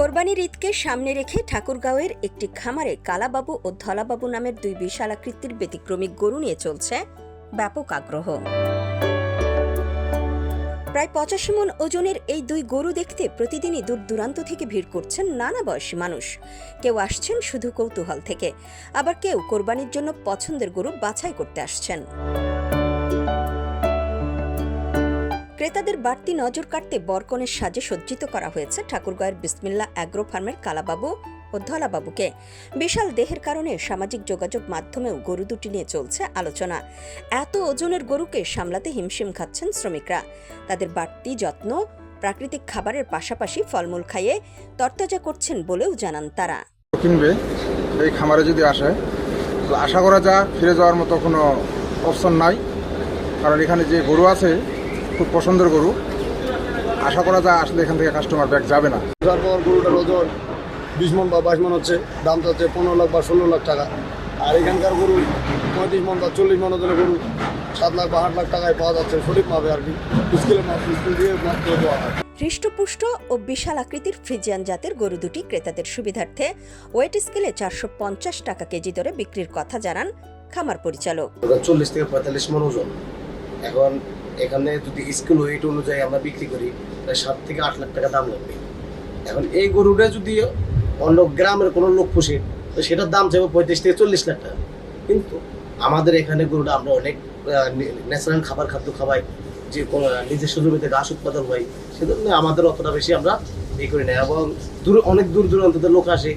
কোরবানির ঈদকে সামনে রেখে ঠাকুরগাঁওয়ের একটি খামারে কালাবাবু ও ধলাবাবু নামের দুই বিশাল আকৃতির ব্যতিক্রমী গরু নিয়ে চলছে ব্যাপক আগ্রহ। প্রায় ৮৫ মণ ওজনের এই দুই গরু দেখতে প্রতিদিনই দূর দূরান্ত থেকে ভিড় করছেন নানা বয়সী মানুষ। কেউ আসছেন শুধু কৌতূহল থেকে, আবার কেউ কোরবানির জন্য পছন্দের গরু বাছাই করতে আসছেন। ক্রেতাদের বাড়তি নজর কাটতে বরকনের সাজে সজ্জিত করা হয়েছে ঠাকুরগাঁওয়ের বিসমিল্লাহ অ্যাগ্রো ফার্মের কালাবাবু ও ধলাবাবুকে। বিশাল দেহের কারণে সামাজিক যোগাযোগ মাধ্যমেও গরু দুটি নিয়ে চলছে আলোচনা। এত ওজনের গরুকে সামলাতে হিমশিম খাচ্ছেন শ্রমিকরা। তাদের বাড়তি যত্ন, প্রাকৃতিক খাবারের পাশাপাশি ফলমূল খাইয়ে তরতাজা করছেন বলেও জানান তারা। কিনবে এই খামারে যদি আসে তো আশা করা যায় ফিরে যাওয়ার মতো কোনো অপশন নাই, কারণ এখানে যে গরু আছে খুব পছন্দের গরু। আশা করা যায় আসলে এখান থেকে কাস্টমার ব্যাক যাবে না। তারপর গরুটার ওজন 20 মণ বা 22 মণ হচ্ছে, দাম হচ্ছে 15 লাখ বা 16 লাখ টাকা। আর এখানকার গরু 35 মণ বা 40 মণ ওজনের গরু 7 লাখ বা 8 লাখ টাকায় পাওয়া যাচ্ছে সঠিকভাবে আর কি। স্কেলের মাপ স্কেল দিয়ে মাপ করে দেওয়া হয়। হৃষ্টপুষ্ট ও বিশাল আকৃতির ফ্রিজিয়ান জাতের গরু দুটি ক্রেতাদের সুবিধার্থে ওয়েট স্কেলে 450 টাকা কেজি দরে বিক্রির কথা জানান খামার পরিচালক। 40 থেকে 45 মণ ওজন। এখন এখানে যদি স্কেল ওয়েট অনুযায়ী আমরা বিক্রি করি প্রায় 7 থেকে 8 লাখ টাকা দাম লাগবে। এখন এই গরুটা যদি অন্য গ্রামের কোনো লোক পুষে তো সেটার দাম যাবে 35 থেকে 40 লাখ টাকা। কিন্তু আমাদের এখানে গরুটা আমরা অনেক ন্যাচারাল খাদ্য খাওয়াই, যে নিজস্ব জমিতে ঘাস উৎপাদন হয়, সেজন্য আমাদের অতটা বেশি আমরা করি না। এবং অনেক দূর দূরান্ত থেকে লোক আসে,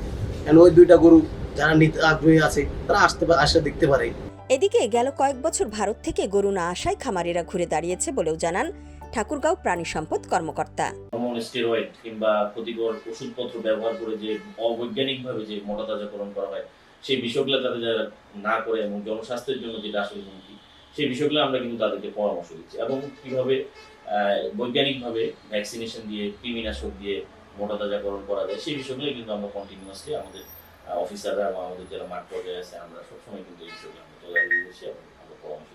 ওই দুইটা গরু যারা নিতে আগ্রহী আছে তারা আসে দেখতে পারে। এদিকে গেল কয়েক বছর ভারত থেকে গরু না আসায় খামারিরা ঘুরে দাঁড়িয়েছে বলেও জানান ঠাকুরগাঁও প্রাণী সম্পদ কর্মকর্তা। স্টেরয়েড কিংবা ক্ষতিকর ওষুধপত্র ব্যবহার করে যে অবৈজ্ঞানিকভাবে যে মোটাতাজাকরণ করা হয়, সেই বিষয়গুলো তাদের যারা না করে এবং জনস্বাস্থ্যের জন্য যেটা আসলে হুমকি, সেই বিষয়গুলো আমরা কিন্তু তাদেরকে পরামর্শ দিচ্ছি এবং কিভাবে বৈজ্ঞানিকভাবে ভ্যাকসিনেশন দিয়ে, কৃমিনাশক দিয়ে মোটাতাজাকরণ করা যায়, সেই বিষয়গুলো কিন্তু আমরা কন্টিনিউয়াসলি আমাদের অফিসাররা এবং আমাদের যারা মাঠ পর্যায়ে আছে আমরা সবসময় কিন্তু এই বিষয়গুলো আমরা তোলা দিয়েছি এবং আমরা পরামর্শ